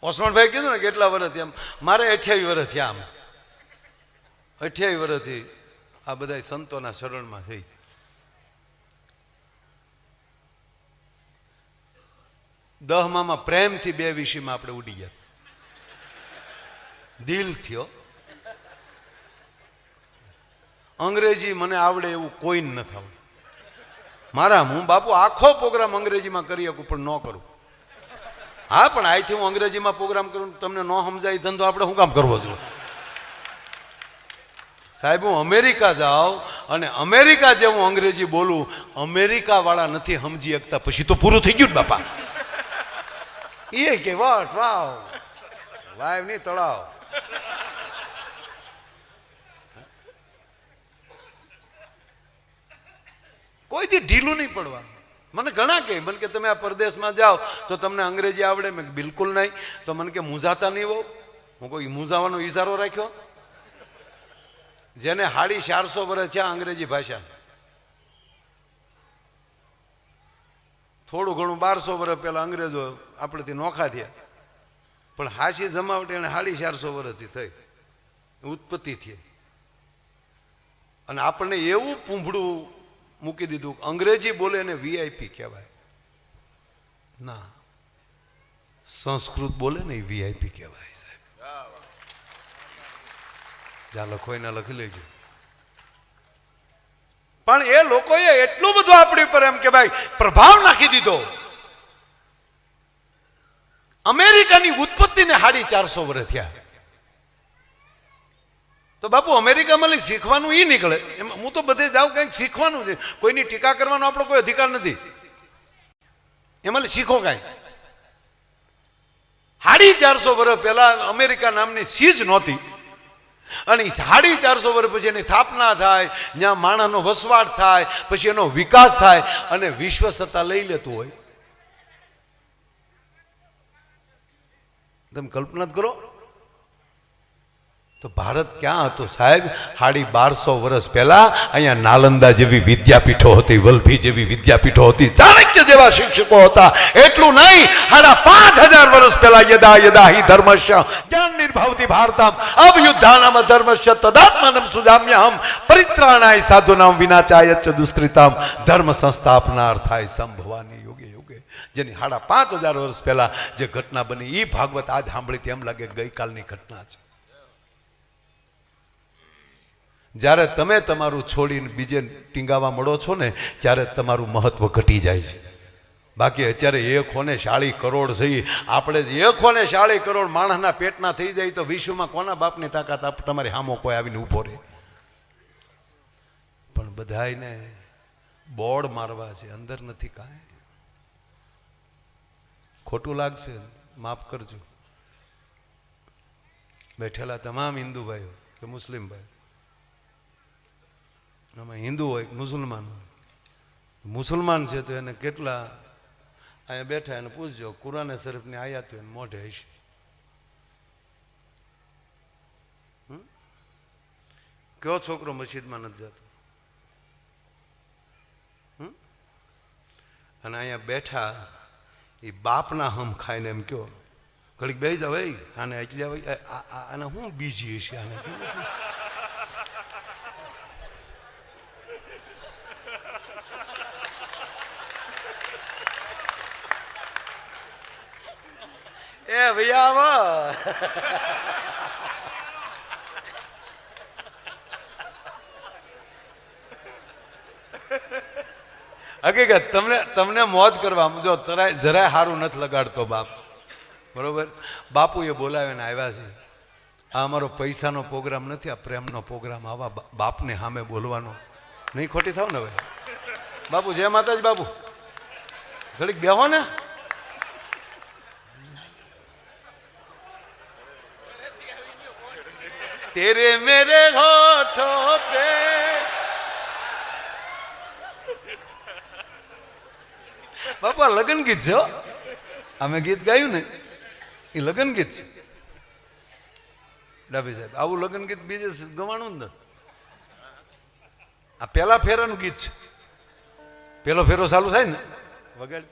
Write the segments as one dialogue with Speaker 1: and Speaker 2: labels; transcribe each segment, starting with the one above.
Speaker 1: ઓસમાણભાઈ કીધું ને કેટલા વર્ષથી આમ મારે 28 વર્ષ થયા આમ 28 વર્ષથી આ બધા સંતોના શરણમાં થઈ. દહમાં પ્રેમથી બે વિષયમાં આપણે ઉડી ગયા દિલ થયો. અંગ્રેજી મને આવડે એવું કોઈ નથી આવડે મારા. હું બાપુ આખો પ્રોગ્રામ અંગ્રેજીમાં કરી શકું પણ ન કરું. હા પણ અહીંથી હું અંગ્રેજીમાં પ્રોગ્રામ કરું તમને ન સમજાય ધંધો આપણે શું કામ કરવો જોઈએ સાહેબ? હું અમેરિકા જાઉં અને અમેરિકા જે હું અંગ્રેજી બોલું અમેરિકા વાળા નથી સમજી શકતા પછી તો પૂરું થઈ ગયું ને બાપા. એ કે વાહ વાવ વાવ ની તળાવ. કોઈથી ઢીલું નહીં પડવાનું. મને ઘણા કહે મને કે તમે આ પરદેશમાં જાઓ તો તમને અંગ્રેજી આવડે? મેં બિલકુલ નહીં. તો મને કે મૂંઝાતા નહીં હોવ. હું કોઈ મૂંઝાવાનો ઈશારો રાખ્યો? જેને 450 વર્ષ છે અંગ્રેજી ભાષા, થોડું ઘણું 1200 વર્ષ પહેલા અંગ્રેજો આપણેથી નોખા થયા પણ હાસી જમાવટ એને 450 વર્ષથી થઈ ઉત્પત્તિ થઈ. અને આપણને એવું પૂંભડું મૂકી દીધું અંગ્રેજી બોલે એને વીઆઈપી કહેવાય. ના, સંસ્કૃત બોલે ને એ વીઆઈપી કહેવાય. સાહેબ જ્યાં લખો એના લખી લેજો. પણ એ લોકોએ એટલું બધું આપણી પર એમ કે ભાઈ પ્રભાવ નાખી દીધો. અમેરિકાની ઉત્પત્તિને 450 વર્ષ થયા. તો બાપુ અમેરિકામાં શીખવાનું ઈ નીકળે. એમાં હું તો બધે જાઉં કંઈક શીખવાનું છે. કોઈની ટીકા કરવાનો આપણો કોઈ અધિકાર નથી. એમાં શીખો કાંઈ. 450 વર્ષ પહેલા અમેરિકા નામની ચીજ નહોતી અને 450 વર્ષ પછી એની સ્થાપના થાય, જ્યાં માણસનો વસવાટ થાય, પછી એનો વિકાસ થાય અને વિશ્વ સત્તા લઈ લેતું હોય. તમે કલ્પના જ કરો. તો ભારત ક્યાં હતો સાહેબ? 1250 વર્ષ પહેલા અહીંયા નાલંદા જેવી વિદ્યાપીઠો હતી, વલ્લભી જેવી વિદ્યાપીઠો હતી, ચાણક્ય જેવા શિક્ષકો હતા. એટલું નહીં, 5000 વર્ષ પહેલા યદા યદા હિ ધર્મસ્ય જ્ઞાન નિર્ભાવતી ભારતમ અભયુદ્ધાનામ ધર્મસ્ય તદાત્માનમ સુજામ્યહમ પરિત્રાણાય સાધુનામ વિનાચાય ચ દુષ્કૃતામ ધર્મ સંસ્થાપનાર્થાય સંભવાની યુગે યુગે. જેની 5500 વર્ષ પહેલા જે ઘટના બની એ ભાગવત આજ સાંભળી તેમ લાગે ગઈકાલની ઘટના છે. જ્યારે તમે તમારું છોડીને બીજે ટીંગાવા મળો છો ને ત્યારે તમારું મહત્વ ઘટી જાય છે. બાકી અત્યારે 140 કરોડ થઈ, આપણે 140 કરોડ માણસના પેટના થઈ જાય તો વિશ્વમાં કોના બાપની તાકાત તમારી સામો કોઈ આવીને ઊભો રહે? પણ બધાને બોર્ડ મારવા છે, અંદર નથી કાંઈ. ખોટું લાગશે માફ કરજો. બેઠેલા તમામ હિન્દુ ભાઈઓ કે મુસ્લિમ ભાઈઓ, આમાં હિન્દુ હોય કે મુસલમાન હોય. મુસલમાન છે તો એને કેટલા અહીંયા બેઠા એને પૂછજો કુરાને શરીફની આયાત એને મોઢે હશે. કયો છોકરો મસ્જિદમાં નથી જતો? અને અહીંયા બેઠા એ બાપના હમ ખાઈને એમ કયો ઘડીક બે જાવ આને એટલી આને હું બીજી હશે આને. એ ભૈયા હકીકત તમને મોજ કરવા જો જરાય સારું નથી લગાડતો બાપ. બરોબર? બાપુએ બોલાવીને આવ્યા છે. આ અમારો પૈસાનો પ્રોગ્રામ નથી, આ પ્રેમનો પ્રોગ્રામ. આવા બાપને સામે બોલવાનો નહીં. ખોટી થાવ ને ભાઈ. બાપુ જય માતાજી. બાપુ ઘડીક બેહો ને. तेरे मेरे होठों पे બાપા લગન ગીત છે. અમે ગીત ગાયું ને એ લગન ગીત છે. ડાભી સાહેબ આવું લગન ગીત બીજે ગવાણું જ નથી. આ પેલા ફેરાનું ગીત છે. પેલો ફેરો ચાલુ થાય ને વગાડ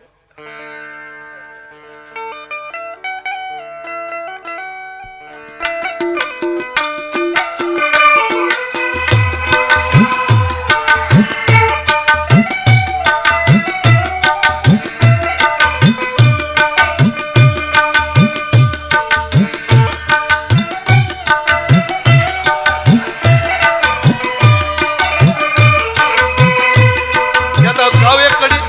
Speaker 1: ગાવ એક કડી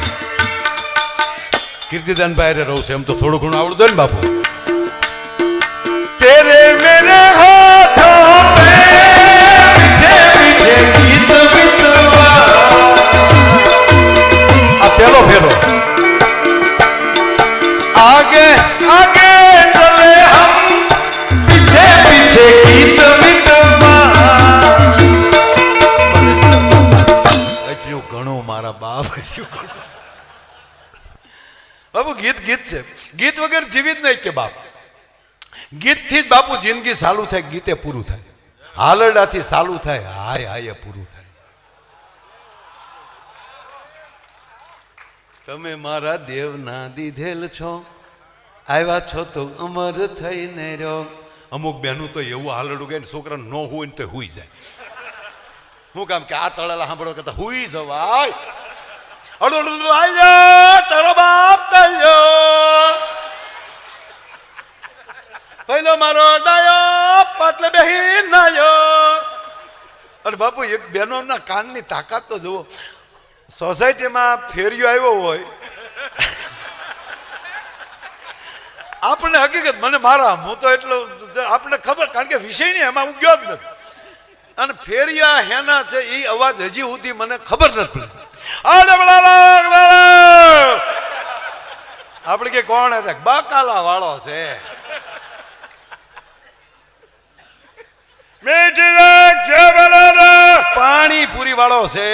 Speaker 1: કીર્તિદાન ભાઈ રહું છે એમ તો થોડું ઘણું આવડતું ને બાપુ તેરે મેરે હાથોં પે મીઠે મીઠે ગીત બીતવા આ પેલો ફેરો आगे आगे चले हम पीछे पीछे गीत એટલું ઘણું મારા બાપ બાપુ ગીત ગીત છે ગીત વગર જીવિત નહીં કે બાપ ગીતથી જ બાપુ જિંદગી ચાલુ થાય ગીતે પૂરું થાય હાલરડાથી ચાલુ થાય હાય હાય પૂરું થાય તમે મારા દેવના દીધેલ છો આવ્યા છો તો અમર થઈને રહ્યો અમુક બહેનું તો એવું હાલડું ગઈ છોકરા ન હોય ને તો હુઈ જાય શું કામ કે આ તળેલા સાંભળો કે હુઈ જવાય તારો બાપ તળ્યો પહેલો મારો ડાયો પાટલે બેહી નાયો અને બાપુ એક બહેનોના કાનની તાકાત તો જુઓ સોસાયટીમાં ફેરિયો આવ્યો હોય આપણને હકીકત મને મારા હું તો એટલો આપણને ખબર કારણ કે વિષય નહીં એમાં હું ગયો જ નથી અને ફેરિયા હેના છે એ અવાજ હજી સુધી મને ખબર નથી પડી આપણે કે કોણ હતા બકાલા વાળો છે પાણી પૂરી વાળો છે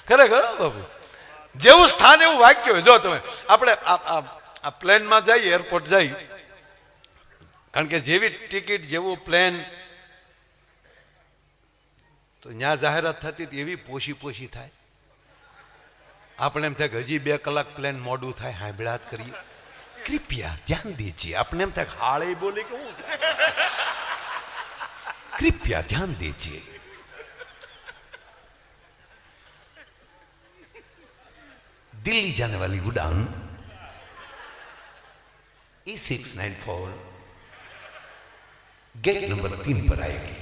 Speaker 1: ખરેખર બાબુ જેવું સ્થાન એવું વાક્ય હોય જો તમે આપણે આ પ્લેનમાં જઈએ એરપોર્ટ જઈ કારણ કે જેવી ટિકિટ જેવું પ્લેન તો ત્યાં જાહેરાત થતી હતી એવી પોશી થાય આપણે એમ થાય કે હજી 2 કલાક પ્લેન મોડું થાય હાંભળા જ કરીએ કૃપયા ધ્યાન દીજીએ આપણે એમ થાય હાળે બોલે કે હું કૃપયા ધ્યાન દીજીએ दिल्ली जाने वाली उड़ान E694 गेट नंबर 3 पर आएगी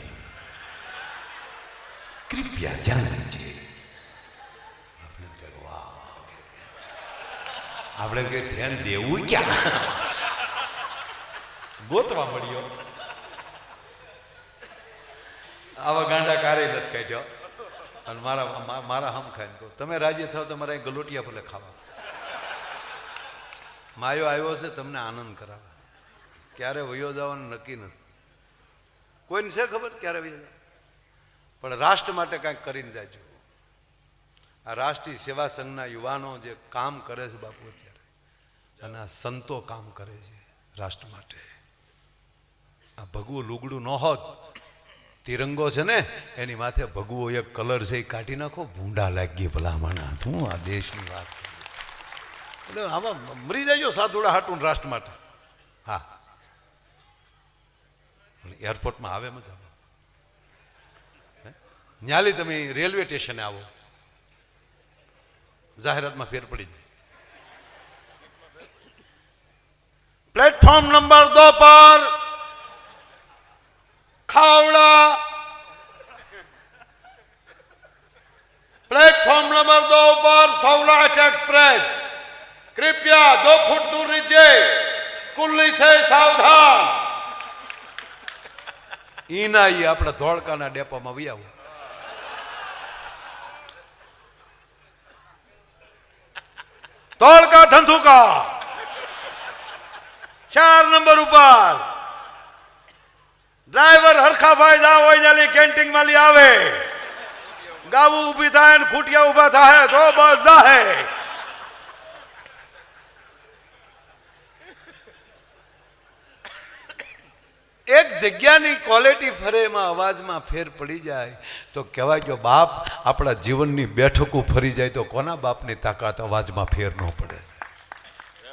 Speaker 1: कृपया ध्यान दीजिए આપણે કે ધ્યાન દેવું ક્યાં ગોતવા મળ્યો આવા ગાંડા કારે નથી કાઢ્યો અને મારા હમ ખાઈને કહું તમે રાજી થાવ તો મારા ગલોટિયા ભલે ખાવા માયો આવ્યો છે તમને આનંદ કરાવે ક્યારે વયો જવાનું નક્કી નથી કોઈને છે ખબર ક્યારે વયો જાય પણ રાષ્ટ્ર માટે કાંઈક કરીને જાયજો આ રાષ્ટ્રીય સેવા સંઘના યુવાનો જે કામ કરે છે બાપુ અત્યારે અને આ સંતો કામ કરે છે રાષ્ટ્ર માટે આ ભગવું લુગડું ન હોત તિરંગો છે ને એની માથે ભગવો એક કલર છે એ કાઢી નાખો ભૂંડા લાગી ભલામણા શું આ દેશની વાત એટલે આમાં મરી જાય સાધુડા હાટું રાષ્ટ્ર માટે હા એરપોર્ટમાં આવે મજા ન્યાલી તમે રેલવે સ્ટેશને આવો જાહેરાતમાં ફેર પડી જાય પ્લેટફોર્મ નંબર 2 પર खावड़ा प्लेटफॉर्म नंबर 2 पर सौराष्ट्र एक्सप्रेस कृपया 2 फुट दूर नीचे कुल्ली से सावधान ईना ये अपना धोड़काना डेपो में भी आવો धोड़का धंधुका 4 नंबर ऊपर ડ્રાઈવર હરખાભાઈ જા હોય નાલી કેન્ટીન માં લઈ આવે ગાવું ઊભી થાય ને ખૂટિયા ઊભા થાય તો બસ જાહે એક જગ્યાની ક્વોલિટી ફરેમાં અવાજમાં ફેર પડી જાય તો કહેવાય કે બાપ આપણા જીવનની બેઠકો ફરી જાય તો કોના બાપની તાકાત અવાજમાં ફેર ન પડે